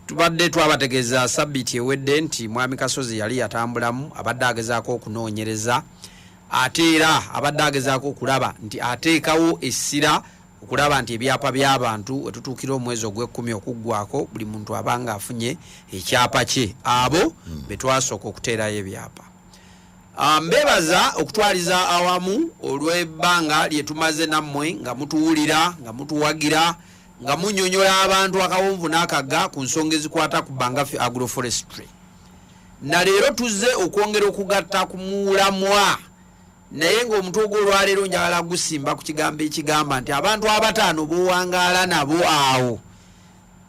tubadde twabategeeza sabiti ewedde nti mwami Kasozi yali yatambulamu abadde agezaako okunoonyereza ate era abadde agezaako okulaba nti ateekawo essira okulaba nti ebyapa by'abantu wetutuukira omwezi ogw'ekkumi okuggwako buli muntu abanga afunye ekyapa kye abo betwasooka okuteerayo ebyapa. Mbebaza okutwaliza awamu olw'ebbanga lyetumaze nammwe nga mutuwulira nga mutuwagira nga munyonyola abantu akawonvu n'akagga ku nsonga ezikwata ku Bangafi agroforestry. Na leero tuzze okwongera okugatta ku mulamwa naye ng'omutwe ogw'olwaleero njagala gusimba ku kigambo ekigamba nti abantu abataano b'owangaala nabo awo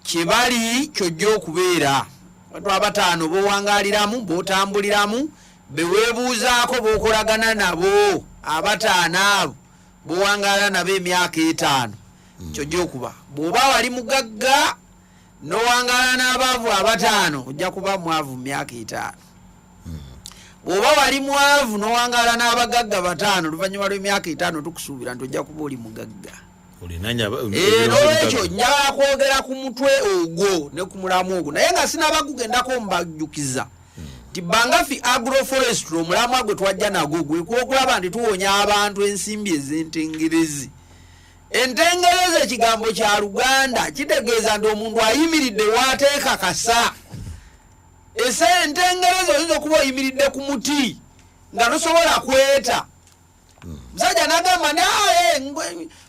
kye bali kyojja okubeera. Abantu abataano b'owangaaliramu b'otambuliramu beweebuuzaako b'okolagana nabo abataano abo b'owangaala nabo emyaka 5 kyojja okuba. Bw'oba wali mugagga n'owangaala n'abaavu abataano ojja kuba mwavu mu myaka 5. Bw'oba wali mwavu n'owangaala n'abagagga bataano oluvannyuma lw'emyaka 5 tukusuubira nti ojja kuba oli mugagga. N'olwekyo njagala kwogera ku mutwe ogwo ne ku mulamu ogwo naye nga sinabagugendako mbajjukiza nti Bangafi agroforestry omulamwa gwe twajja nagwo gwe okulaba nti tuwonya abantu ensimbi ez'entengerezi. Entengerezi ekigambo kya Luganda kitegeeza nti omuntu ayimiridde waateeka kasa. Ese entengerezi oyinza okuba oyimiridde ku muti nga tosobola kweta. Musajja n'agamba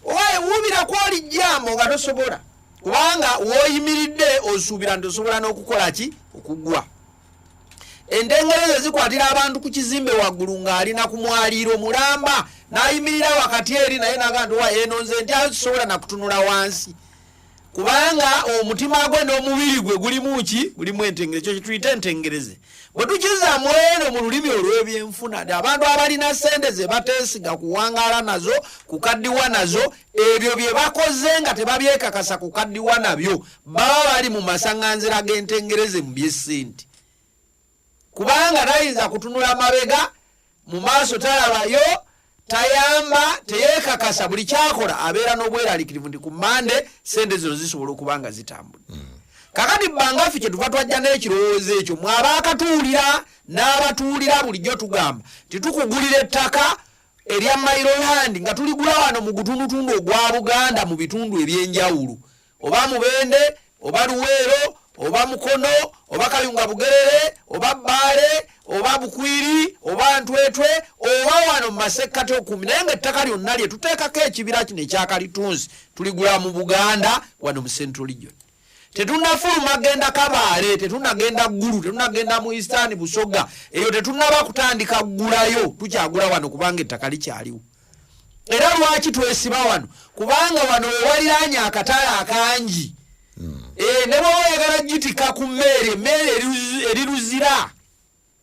owaye wuubira kwoli jjambo nga tosobola kubanga w'oyimiridde osuubira nti osobola n'okukola ki okugwa. Entengerezi zikwatira abantu ku kizimbe waggulu ng'alina ku mwaliiro mulamba n'ayimirira wakati eri naye n'agamba eno nze nti asobola nakutunula wansi kubanga omutima gwe n'omubiri gwe gulimu ki gulimu entengerezi. Ekyo kituyita entengerezi. Bwe tukizaamu eno mu lulimi olw'ebyenfuna abantu abalina ssente ze bateesiga kuwangaala nazo kukaddiwa nazo ebyo bye bakoze nga tebabyekakasa kukaddiwa nabyo baba bali mu masaŋŋanzira g'entengerezi mu by'essente kubanga tayinza kutunula mabega mu maaso talabayo tayamba teyeekakasa buli kyakola abeera n'obweraliikirivu nti ku Mande ssente zino zisobola okuba nga zitambula. Kakati Bangafi kye tuva twajja n'ekirowoozo ekyo mwabaakatuulira n'abatuulira bulijjo tugamba titukugulira ettaka erya Mailoland nga tuligula wano mu gutundutundu ogwa Buganda mu bitundu eby'enjawulo oba Mubende oba Luweero oba Mukono oba Kayunga Bugerere oba Bbaale oba Bukwiri oba Ntwetwe oba wano mu masekkati 10 naye nga ettaka lyonna lye tuteekako ekibira kino ekyakalitunzi tuligula mu Buganda wano mu Central Region. Tetunnafuluma genda Kabaale tetunnagenda Ggulu tetunnagenda mu Eastern Busoga eyo tetunnaba kutandika kugulayo tukyagula wano kubanga ettaka likyaliwo. Era lwaki twesiba wano kubanga wano wewaliraanye akatale akangi. Ne bw'oyagala gitika ku mmere eri Luzira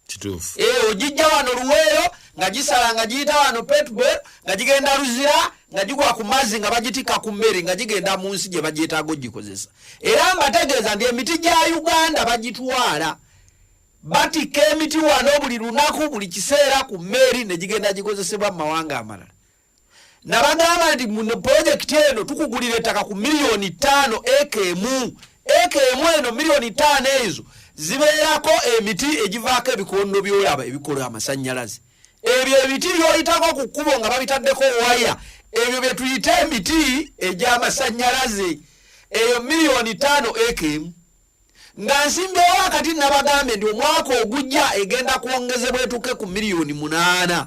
kituufu ogijja wano Luweero nga gisala nga giyita wano Petbel nga gigenda Luzira nga gigwa ku mazzi nga bagitika ku mmere nga gigenda mu nsi gye bagyetaaga ogikozesa. Era mbategeeza nti emiti gya Uganda bagitwala batika emiti wano buli lunaku buli kiseera ku mmeri ne gigenda gikozesebwa mu mawanga amalala. Nabagamba nti mu projekiti eno tukugulira ettaka ku miliyoni 5 ekemu eno miliyoni 5 ezo zibeerako emiti egivaako ebikondo by'olaba ebikola amasannyalaze. Ebyo ebiti by'oyitako ku kkubo nga babitaddeko waya ebyo bye tuyita emiti egy'amasannyalaze eyo miliyoni 5 ekemu. Nga nsimbyewo wakati nabagambe nti omwaka ogujja egenda kwongezebwa etuuke ku miliyoni 8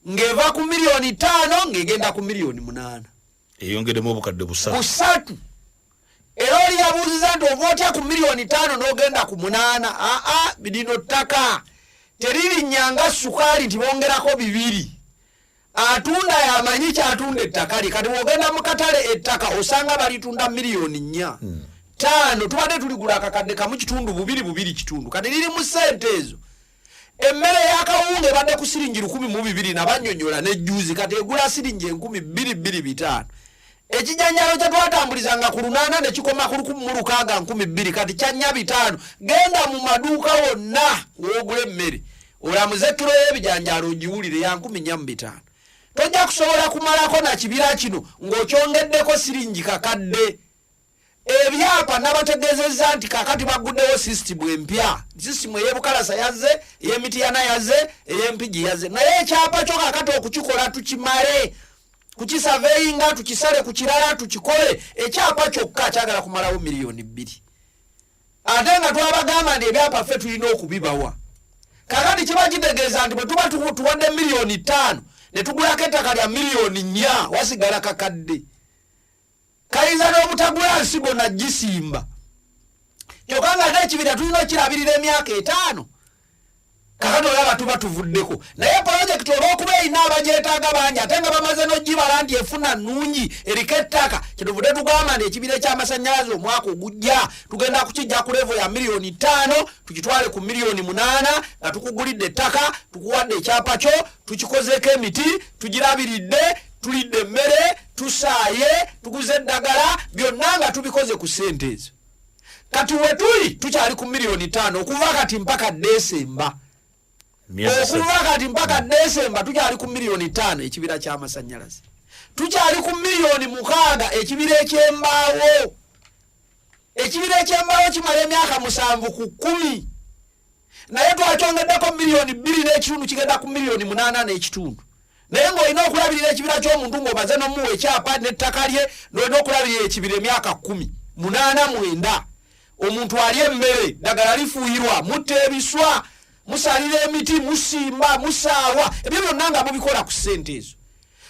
ng'eva ku miliyoni 5 ng'egenda ku miliyoni 8 eyongeremu obukadde 3. Era oli yabuuziza nti ova otya ku miliyoni 5 n'ogenda ku 8 lino ttaka teririnyanga sukaali nti bongerako 2. Atunda yamanyi kyatunda ettaka lye kati bw'ogenda mu katale ettaka osanga balitunda miliyoni 4 5 tubadde tuligula akakadde kamu kitundu 2 kitundu kati liri mu ssente ezo. Emmere y'akawunga ebadde ku siringi 1,200 nabanyonyola n'ejjuuzi kati egula siringi 2,225. Ekijanjalo kye twatambulizanga ku 8 ne kikoma ku 1,600 kati kyanya 5. Genda mu maduuka wonna w'ogula emmere olamuze kiro y'ebijanjalo ogiwulire ya 4,500. Tojja kusobola kumalako na kibira kino ng'okyongeddeko siringi kakadde. ebyapa nabategezeza nti kakati baguddewo system empya system eyebukalasa yazze ey'Emityana yazze ey'Empigi yazze naye ekyapa kyo kakati okukikola tukimale kukisurveyinga tukisale ku kirala tukikole ekyapa kyokka kyagala kumalawo miliyoni 2 ate nga twabagamba nti ebyapa ffe tulina okubibawa kakati kiba kitegeeza nti bwe tuba tuwadde miliyoni 5 ne tugulako ettaka lya miliyoni 4 wasigala kakadde kayinza n'obutagula nsigo na gisimba kyokka nga ate ekibira tulina okirabirira emyaka 5 kakati olaba tuba tuvuddeko naye projekiti olw'okuba erina abagyetaaga bangi ate nga bamaze n'ogibala nti efuna nnungi eriko ettaka kyetuvudde tugamba nti ekibira eky'amasannyalaze omwaka ogujja tugenda kukijja ku levo ya miliyoni 5 tukitwale ku miliyoni 8 nga tukugulidde ettaka tukuwadde ekyapa kyo tukikozeeko emiti tugirabiridde tulidde emmere tusaaye tuguze eddagala byonna nga tubikoze ku ssente ezo kati we tuli tukyali ku miliyoni 5 okuva kati mpaka Desemba okuva kati mpaka Desemba tukyali ku miliyoni 5 ekibira ky'amasannyalaze tukyali ku miliyoni 6 ekibira eky'embaawo kimala emyaka 7 ku 10 naye twakyongeddeko miliyoni 2 n'ekitundu kigenda ku miliyoni 8 n'ekitundu naye ng'olina okulabirira ekibira ky'omuntu ng'obaze n'omuwa ekyapa n'ettaka lye n'olina okulabirira ekibira emyaka 10 8 9 omuntu ali emmere ddagala lifuuyirwa mutta ebiswa musalira emiti musimba musaawa ebyo byonna nga mubikola ku ssente ezo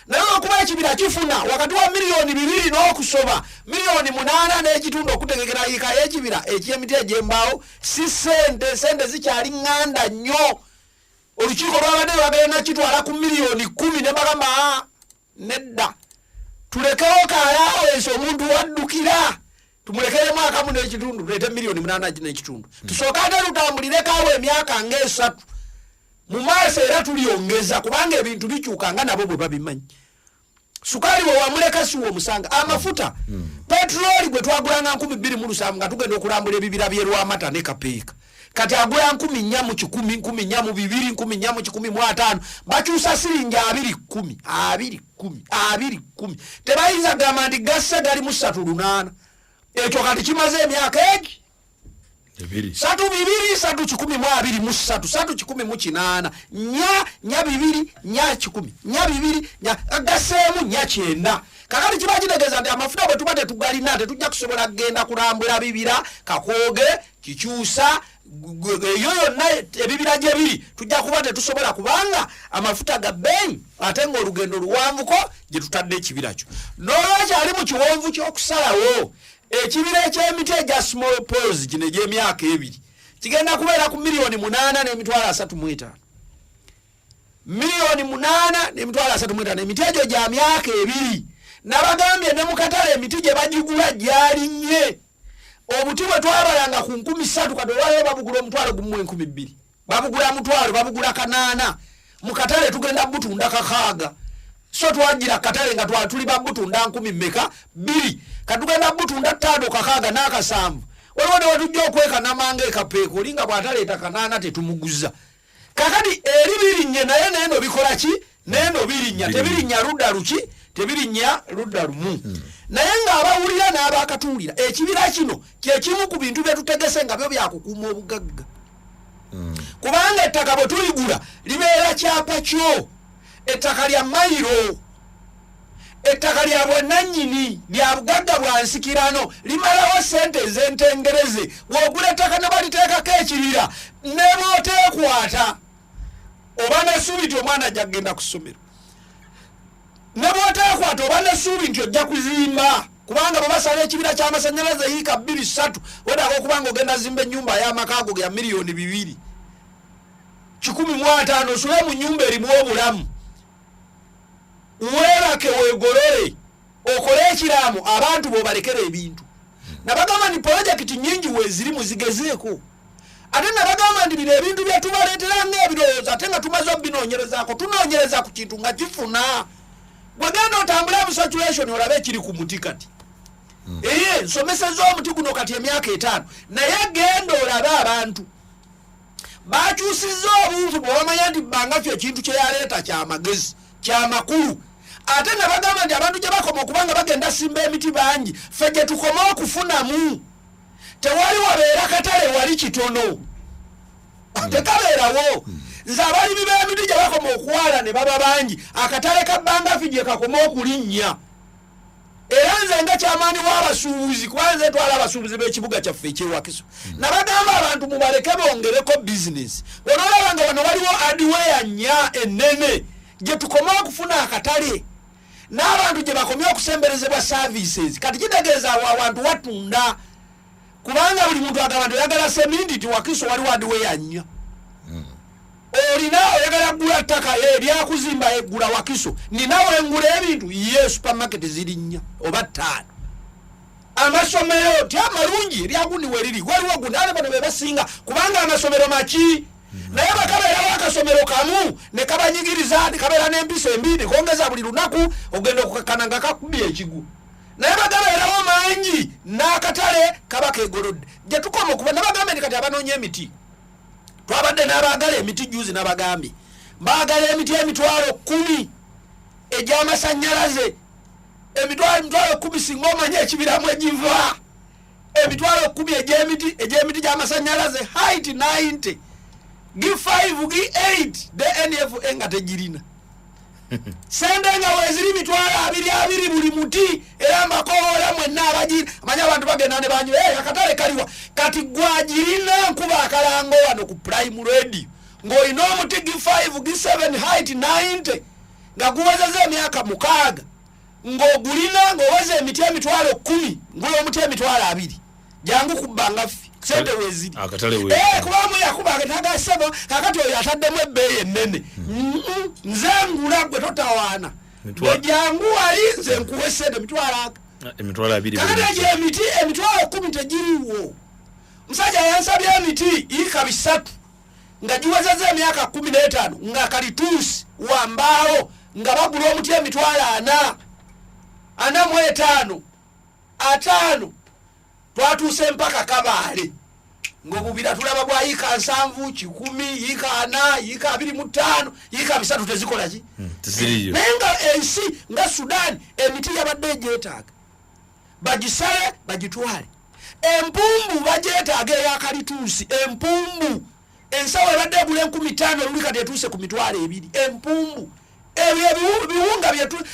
naye okuba ekibira kifuna wakati wa miliyoni 2 n'okusoba miliyoni 8 n'ekitundu okutegekera yika y'ekibira eky'emiti egy'embaawo si sente zikyali ŋŋanda nnyo olukiiko lwabadde lwagenda kitwala ku miliyoni 10 ne bagamba nedda tulekewo kaalaawo ensi omuntu waddukira tumulekere mwaka mu n'ekitundu tulete miliyoni 8 n'ekitundu tusooka ate tutambulireko awo emyaka nga3 mu maaso era tuliyongeza kubanga ebintu bikyuka nga nabo bwe babimanyi sukali bwe wamuleka siwo omusanga amafuta petroli gwe twagulanga 2007 nga tugenda okulambula ebibira by'e Lwamata ne Kapeeka kati agula 4 mu 10 4 mu 2 4 mu 15 bakyusa siringi 20 tebayinza gamba nti gasse gali mu 3 ekyo kati kimaze emyaka egi 3 gaseemu 9 kakati kiba kitegeeza nti amafuta bwe tuba tetugalina tetujja kusobola kugenda kulambula bibira kakooge kikyusa eyo yonna ebibira gye biri tujja kuba tetusobola kubanga amafuta ga bbeeyi ate ng'olugendo luwanvuko gye tutadde ekibira kyo n'olwekyali mu kiwonvu ky'okusalawo ekibira eky'emiti egya small poles gino egy'emyaka 2 kigenda kubeera ku miliyoni 8 n'emitwalo 35 miliyoni 8 n'emitwalo 35 emiti egyo gya myaka 2 nabagambye ne mu katale emiti gye bagigula gyalinnye obuti bwe twabalanga ku 3,000 kati olwaleero babugula omutwalo gumu 2,000 babugula mutwalo babugula 8 mu katale tugenda butunda 6 so twagira katale nga tuli babutunda 10 mmeka 2 katugenda butunda 5 6 n'akasanvu waliwo ne watujja okweka namanga ekapeeka olinga bw'ataleeta 8 tetumuguza kakati eri birinnye naye neeno bikola ki neeno birinnya tebirinnya ludda luki tebirinnya ludda lumu naye ng'abawulira n'abakatuulira ekibira kino kyekimu ku bintu bye tutegese nga byo byakukuuma obugagga kubanga ettaka bwe tuligula libeera kyapa kyo ettaka lya mayiro ettaka lya bwannannyini lya bugagga bwa nsikirano limalawo ssente ez'entengereze bw'ogula ettaka ne baliteekako ekibira ne bw'oteekwata oba n'essuubi nti omwana ajja kugenda ku ssomero ne bw'oteekwata oba n'essuubi nti ojja kuzimba kubanga bwe basala ekibira ky'amasannyalaze yiika 2-3 wedako okubanga ogenda zimba ennyumba y'amakaago ya miliyoni 2 150 osule mu nnyumba erimu obulamu weebake weegolole okole ekiraamu abantu b'obalekera ebintu nabagamba nti projekiti nnyingi weeziri muzigezeeko ate nabagamba nti bino ebintu bye tubaleetera ng'ebirowoozo ate nga tumaze obinoonyerezaako tunoonyereza ku kintu nga kifuna bwe genda otambula mu saturation olabe ekiri ku muti kati eye nsomeseza omuti guno kati emyaka 5 naye genda olabe abantu bakyusizza obuntu bwe bamanya nti bangafyo ekintu kye yaleeta kyamagezi kyamakulu ate nabagamba nti abantu gye bakoma okubanga bagenda simba emiti bangi ffe gye tukoma okufunamu tewali wabeera katale wali kitono tekabeerawo nze abalimi b'emiti gye bakoma okuwala ne baba bangi akatale ka Bangafi gye kakoma okulinnya era nze nga kyamaani w'abasuubuzi kuba nze twala abasuubuzi b'ekibuga kyaffe ekyewakiso nabagamba abantu mubaleke bongereko bizinesi onoolaba nga wano waliwo adiweya nnya ennene gye tukoma okufuna akatale n'abantu gye bakomye okusemberezebwa services kati kitegeeza awo abantu watunda kubanga buli muntu agamba nti oyagala seminti ti Wakiso waliwo adiweya nnya olina oyagala gula ttaka eryakuzimba egula Wakiso ninawe engula ebintu ye supermarket ziri nnya oba ttaano amasomero ti amalungi eryagundi weriri waliwo gundi ate bano be basinga kubanga amasomero maki naye bakabeerawo akasomero kamu ne kabanyigiriza kabeera n'empisa embi ne kongeza buli lunaku ogenda okukakana nga kakubye ekigu naye bagabeerawo mangi n'akatale kaba keegolodde gye tukoma okuba nabagambe ndi kati abanoonya emiti twabadde n'abaagala emiti juzi n'abagambye baagala emiti emitwalo 10 egy'amasannyalaze emitwalo 10 singa omanye ekibiramu egiva emitwalo 10 egy'emiti gy'amasannyalaze height 90 gi 5 gi 8 de NFA nga tegirina sende nga weziri mitwalo 20 buli muti era makoola mwenna abagiri amanya abantu bagenda ne banyu akatale kaliwa kati gwagirina nkuba akalango wano ku prime radio ng'olina omuti gi 5 gi 7 height 90 nga guwezeza emyaka 6 ng'ogulina ng'oweza emiti emitwalo 10 ngula omuti emitwalo 2 jangu ku Bangafi sente weziri akatale kubamu yakuba akataga sebo kakati oyo ataddemu ebbeeyi ennene nze ngula gwe totawaana jangu ali nze nkuwe sente emitwalo 2 kakati emiti emitwalo 10 tegiriwo musajja yansabye emiti ika 3 nga giwezeza emyaka 15 nga kalituusi wambaawo nga bagula omuti emitwalo 4 5 twatuuse mpaka Kabaale ng'obubira tulaba bwa yika 7 10 yika 4 yika 25 yika 3 tezikola ki naye nga ensi nga Sudan emiti yabadde egyetaaga bagisale bagitwale empumbu bagyetaaga eyakalituusi empumbu ensawo ebadde egula 15,000 luli kati etuuse ku mitwalo 2 empumbu ebiwunga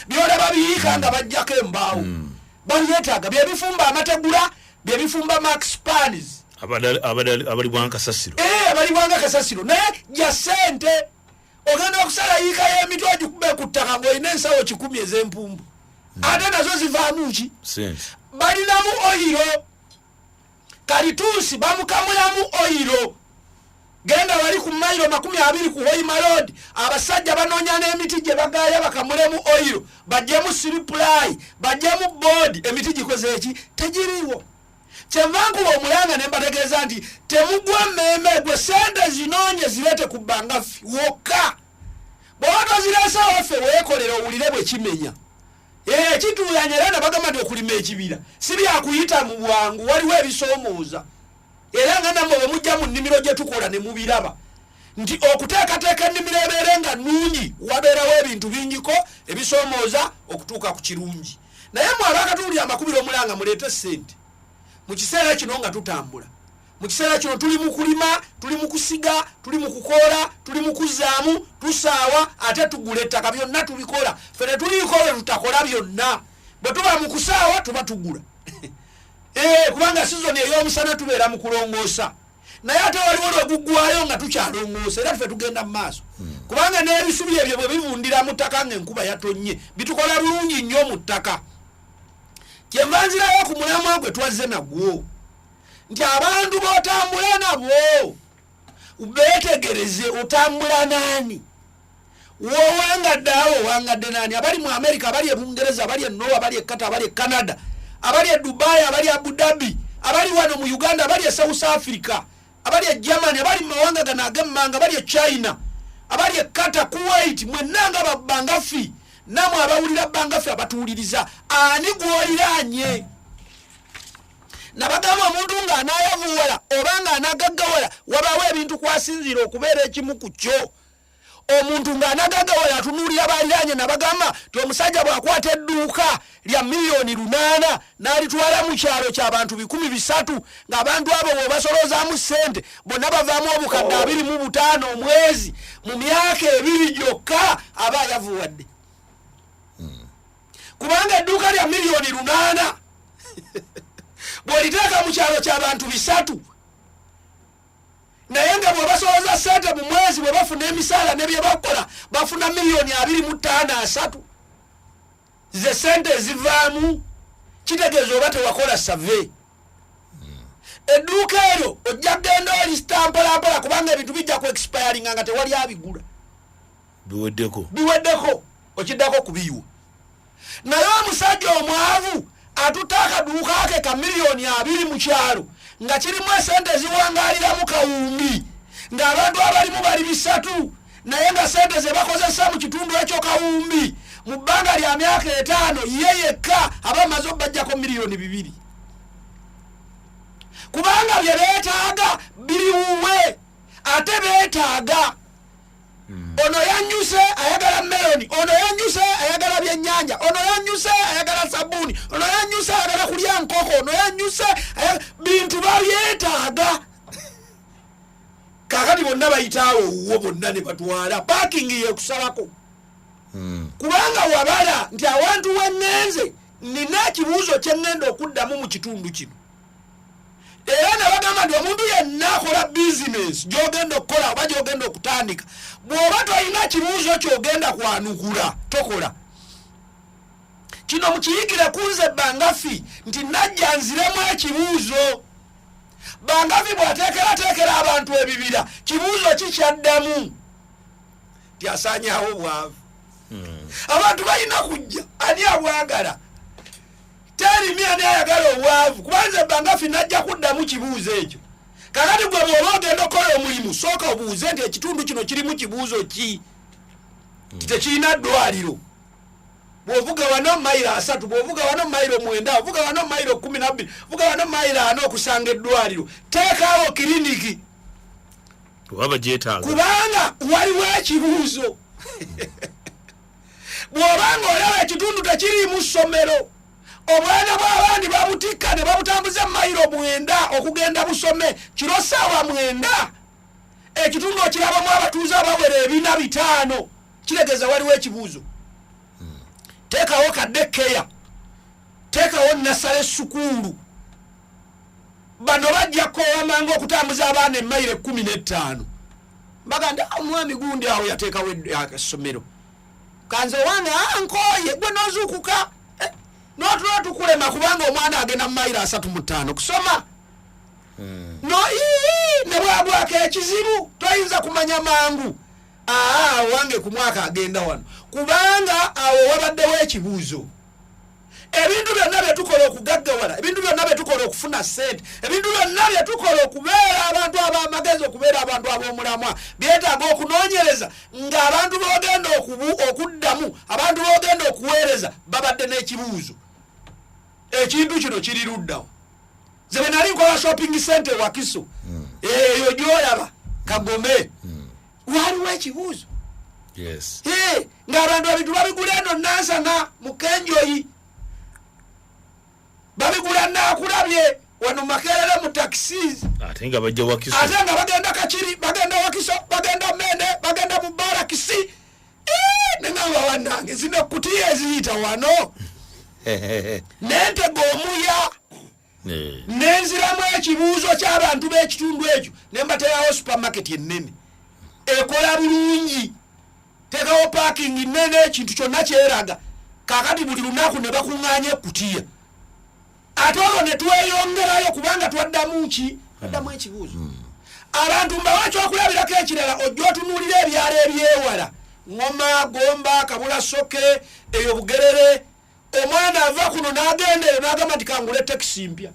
byolaba biyika nga bajjako embaawo babyetaaga byebifumba amategula byebifumba Max Panis abali bwanga kasasiro abali bwanga kasasiro naye ya sente ogenda okusala yika y'emiti ogikube ku ttaka ng'olina ensawo 10 ez'empumbu ate nazo zivaamu ki balinamu oyiro kalituusi bamukamulamu oyiro genda wali ku mayiro 20 ku Hoima Road abasajja banoonya n'emiti gye bagaaya bakamulemu oyiro bajjemu siripulayi bajjemu boodi emiti gikoze eki tegiriwo kyevankuba omulanga ne mbategeeza nti temugwa mmemme gwe sente zinoonye zireete ku Bangafi wokka bw'oba toziresa waffe weekolera owulire bwe kimenya ekituuyanya era nabagamba nti okulima ekibira si byakuyita mu bwangu waliwo ebisoomooza era nga nammwe bwe mujja mu nnimiro gye tukola ne mubiraba nti okuteekateeka ennimiro ebeere nga nnungi wabeerawo ebintu bingiko ebisoomooza okutuuka ku kirungi naye mwe abakatuulira amakubiro omulanga muleete ssente mu kiseera kino nga tutambula mu kiseera kino tuli mu kulima tuli mu kusiga tuli mu kukoola tuli mu kuzzaamu tusaawa ate tugula ettaka byonna tubikola ffe ne tuliiko we tutakola byonna bwe tuba mu kusaawa tuba tugula kubanga sizoni ey'omusana tubeera mu kulongoosa naye ate waliwo lweguggwayo nga tukyalongoosa era ffe tugenda mu maaso kubanga n'ebisubi ebyo bwe bivundira mu ttaka ng'enkuba yatonnye bitukola bulungi nnyo mu ttaka kyenva nzirayo ku mulamwa gwe twazze nagwo nti abantu b'otambula nabo beetegereze otambula naani wowangadde awo owangadde naani abali mu Amerika abali e Bungereza abali e Norway abali e Qatar abali e Canada abali e Dubai abali e Abu Dhabi abali wano mu Uganda abali e South Africa abali e Germany abali mu mawanga gano ag'emmanga abali e China abali e Qatar Kuwait mwennanga ba Bangafi namwe abawulira Bangafi abatuwuliriza ani gw'oliraanye nabagamba omuntu ng'anaayavuwala oba ng'anaagaggawala wabaawo ebintu kwasinziira okubeera ekimu ku kyo omuntu ng'anagagawala atunuulira baliranye nabagamba ti omusajja bw'akwata edduuka lya miliyoni 8 n'alitwala mu kyalo ky'abantu 300 ng'abantu abo bw'obasolozaamu ssente bonna bavaamu obukadde 25 omwezi mu myaka 2 gyokka aba yavuwadde kubanga edduuka lya miliyoni 8 bw'oliteeka mu kyalo ky'abantu 3 naye nga bw'obasoloza ssente mu mwezi bwe bafuna emisaala ne bye bakola bafuna miliyoni 25 ze ssente ezivaamu kitegeeza oba tewakola save edduuka eryo ojja kgenda olisita mpolampola kubanga ebintu bijja ku expiringa nga tewali abigula biweddeko okiddako kubiyiwa naye omusajja omwavu atutta akaduuka ke ka miliyoni 2 mu kyalo nga kirimu esente ziwangaliramu kawumbi ng'abantu abalimu bali 3 naye nga sente ze bakozesa mu kitundu ekyo kawumbi mu bbanga lya myaka 5 ye yekka aba amaze obbajjako miliyoni 2 kubanga bye beetaaga biriwuwe ate beetaaga ono yanyuse ayagala meloni ono yanyuse ayagala byennyanja ono yanyuse ayagala sabuni ono yanyuse ayagala kulya nkoko ono yanyuse bintu babyetaaga kakati bonna bayitaawo uwo bonna ne batwala parking yekusalako kubanga wabala nti awantu wenenze nina ekibuuzo kyengenda okuddamu mu kitundu kino era nabagamba nti omuntu yenna akola bizinesi gyogenda okukola oba gyogenda okutandika bw'oba tolina kibuuzo kyogenda kwanukula tokola kino mukiyigire kunze Bangafi nti najja nziremu ekibuuzo Bangafi bw'ateekerateekera abantu ebibira kibuuzo kikyaddamu ti asaanyawo bwavu abantu balina kujja ani abwagala terimi ani ayagala obwavu kubanze Bangafi najja kuddamu kibuuzo ekyo kakati gwe bw'oba ogenda okukola omulimu sooka obuuze nti ekitundu kino kirimu kibuuzo ki tekirina ddwaliro bw'ovuga wano mayiro 3 bw'ovuga wano mayiro 9 ovuga wano mayiro 12 ovuga wano mayiro 4 okusanga eddwaliro teekaawo kiriniki kubanga waliwo ekibuuzo bw'obanga olaba ekitundu tekirimu ssomero obwana bw'abandi babutikka ne babutambuza mayiro 9 okugenda busome kiro ssaawa 9 ekitundu okirabamu abatuuze abawera 4-5 kiregeza waliwo ekibuuzo teekawo kaddekeya teekawo nasale sukuulu bano bajja kowamanga okutambuza abaana emayiro 15 baganda omwami gundi awo yateekawo essomero kanze wange ankoye gwe nozuukuka n'otulo tukulema kubanga omwana agenda mu mayiro 35 kusoma no ne bwabwako ekizibu toyinza kumanya mangu wange ku mwaka agenda wano kubanga awo wabaddewo ekibuuzo ebintu byonna bye tukola okugaggawala ebintu byonna bye tukola okufuna ssente ebintu byonna bye tukola okubeera abantu ab'amagezi okubeera abantu ab'omulamwa byetaaga okunoonyereza ng'abantu boogenda okuddamu abantu boogenda okuweereza babadde n'ekibuuzo ekintu kino kiri luddawo ze bwe nali nkola shopping center Wakiso eyo gyolaba Kagome waliwo ekibuuzo ng'abantu ebintu babigula eno Nansana mu Kenjoyi babigula Naakulabye wano Makerere mu taxis ate nga bajja Wakiso ate nga bagenda Kakiri bagenda Wakiso bagenda Mende bagenda mu Barakisi nengamba wannange zino kutiya eziyita wano nentega omuya nenziramu ekibuuzo ky'abantu b'ekitundu ekyo nembateerawo supermarket ennene ekola bulungi teekawo parking nnene ekintu kyonna kyeraga kakati buli lunaku ne bakuŋŋaanya ekutiya ate olwo ne tweyongerayo kubanga twaddamu ki twaddamu ekibuuzo abantu mbawa ekyokulabirako ekirala ojja otunuulira ebyalo ebyewala Ngoma Gomba Kabula Soke eyo Bugerere omwana ava kuno n'agenda eyo n'agamba nti kangule taxi mpya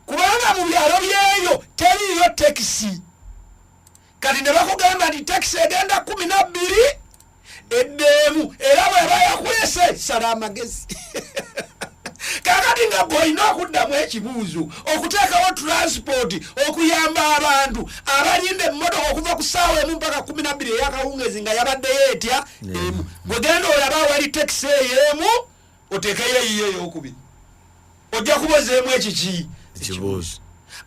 kubanga mu byalo byeyo teriyo taxi kati ne bakugamba nti taxi egenda 12 eddeemu era bw'eba yakulese sala amagezi kakati nga boina okuddamu ekibuuzo okuteekawo transport okuyamba abantu abalinde emmotoka okuva ku ssaawa emu mpaka 12 eyakawungezi nga yabaddeyo etya emu gwe genda olaba wali taxi emu oteekeyo eyiyo eyokubiri ojja kubozeemu ekiki ekibuuzo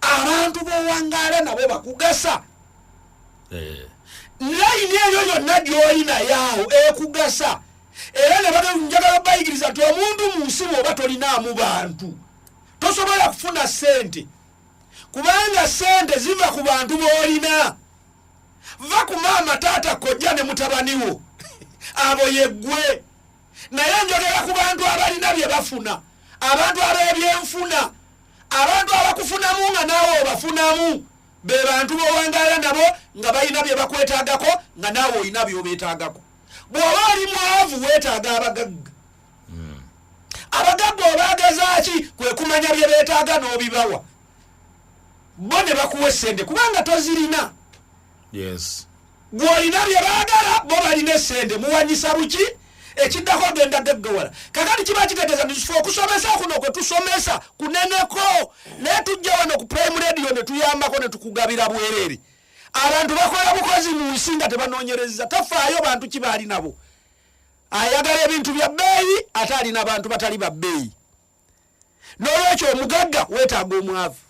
abantu bowangaala nabo bakugasa layini eyo yonna gyolina yaawo ekugasa era ne njagala bayigiriza nti omuntu mu nsi bw'oba tolinaamu bantu tosobola kufuna ssente kubanga ssente ziva ku bantu b'olina va ku maama taata kojja ne mutabaniwo abo yeggwe naye njogera ku bantu abalina bye bafuna abantu ab'ebyenfuna abantu abakufunamu nga naawe obafunamu be bantu bowangaala nabo nga balina bye bakwetaagako nga naawe olina byobeetaagako bw'oba oli mwavu weetaaga abagagga abagagga obaagazaaki kwe kumanya bye beetaaga n'obibawa bo ne bakuwa essente kubanga tozirina gw'olina bye baagala bo balina essente muwanyisa buki ekiddako genda gaggawala kakati kiba kitegeeza nti okusomesa kuno kwe tusomesa kuneneko naye tujja wano ku prime radio ne tuyambako ne tukugabira bwereere abantu bakola bukozi mu nsi nga tebanoonyereza tafaayo bantu kibaali nabo ayagala ebintu bya bbeeyi ate alina abantu batali ba bbeeyi n'olwekyo omugagga weetaaga omwavu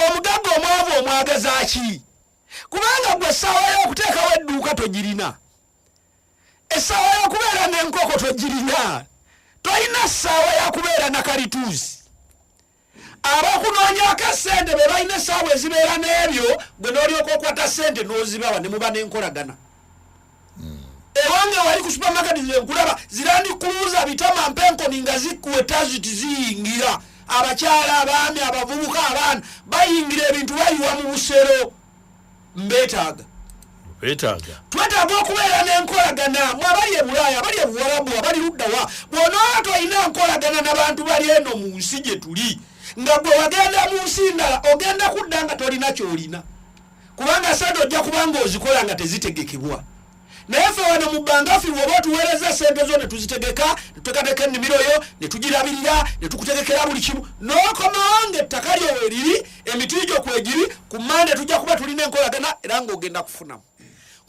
omugagga omwavu omwagazaaki kubanga gwe essaawa y'okuteekawo edduuka togirina essaawa y'okubeera n'enkoko togirina tolina essaawa y'akubeera nakalituusi abakunoonyako essente be balina essaawa ezibeera n'ebyo gwe n'olyoka okwata ssente n'ozibawa ne muba n'enkolagana ewange wali ku supermarket zenkulaba zirandikuluuza bitama mpenkoni nga zikuweta ziti ziyingira abakyala abaami abavubuka abaana bayingira ebintu bayiwa mu busero mbeetaaga twetaaga okubeera n'enkolagana mwabali e Bulaaya abali e Buwarabu abali luddawa bw'onooba tolina nkolagana n'abantu bali eno mu nsi gye tuli nga gwe wagenda mu nsi ndala ogenda kudda nga tolina kyolina kubanga sente ojja kubanga ozikola nga tezitegekebwa naye ffe wano mu Bangafi bw'oba otuweereza sente zo ne tuzitegeka ne tuteekateeka ennimiro yo ne tugirabirira ne tukutegekera buli kimu n'okomawo ng'ettaka lyo weriri emiti gyo kwegiri ku Mande tujja kuba tulina enkolagana era ng'ogenda kufunamu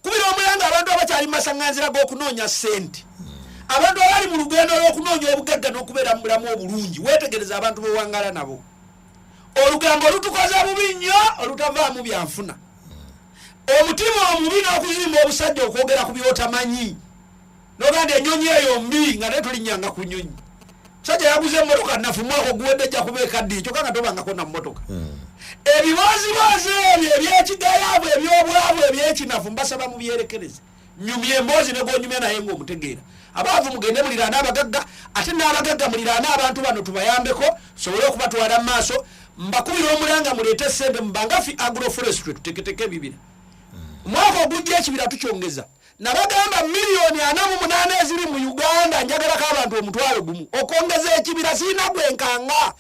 kubira omulanga abantu abakyali mu masaŋŋanzira g'okunoonya ssente abantu abali mu lugendo lw'okunoonya obugagga n'okubeera mu bulamu obulungi weetegereza abantu b'owangaala nabo olugambo olutukoze bubi nnyo olutavaamu byanfuna omutima omubi n'okuzimba obusajja okwogera ku byotamanyi n'oganda ennyonyi eyo mbi nga naye tolinnyanga ku nnyonyi musajja yaguze emmotoka nafu mwaka oguwedde ejja kuba ekaddiye kyokka nga tobangako na mmotoka ebibooziboozi ebyo ebyekigayaavu ebyobwavu ebyekinafu mbasaba mu byerekereze nyumya emboozi ne gonyumya naye ng'omutegeera abaavu mugende muliraana abagagga ate n'abagagga muliraana abantu bano tubayambeko sobole okubatwala mu maaso mbakubira omulanga muleete ssente mu Bangafi agroforestry tuteketeke ebibira omwaka ogujja ekibira tukyongeza nabagamba miliyoni 48 eziri mu Uganda njagalako abantu 1,000 okwongeza ekibira sirina gwenkanga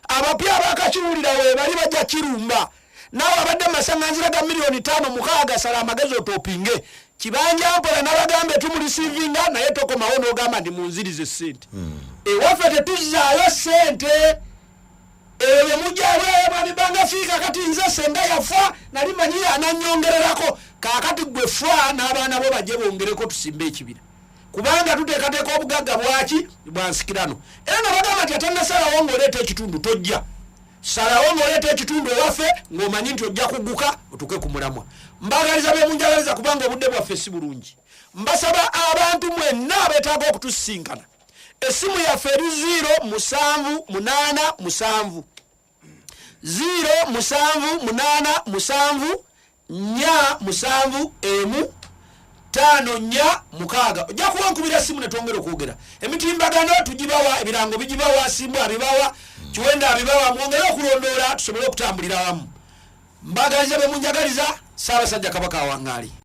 abapya abakakiwulira we bali bajja kirumba naawe abadde masaŋŋanzira ga miliyoni 5-6 sala amagezi otopinge kibanja mpola nabagamba tumulisivinga naye tokomawo n'ogamba ndi munzirize ssente ewaffe tetuzaayo ssente eyo mujjawe Bangafi kakati nze senga yafa nali manyi ananyongererako kakati gwe fa n'abaana bo bajje bongereko tusimbe ekibira kubanga tuteekateeka obugagga bwaki bwansikirano era nabagamba nti atannasalawo ng'oleeta ekitundu tojja salawo ng'oleeta ekitundu ewaffe ng'omanyi nti ojja kugguka otuke ku mulamwa mbagaliza be munjagaliza kubanga obudde bwaffe si bulungi mbasaba abantu mwenna abeetaaga okutusinkana essimu yaffe eri 0-7-8-7 0-7-8-7 4-7-5-4-6 ojja kuwankubira simu ne twongera okwogera emitimbagano tugibawa ebirango bigibawa simu abibawa kiwenda abibawa mwongere okulondoola tusobole okutambulira wamu mbagaliza be munjagaliza Ssaabasajja Kabaka awangaali.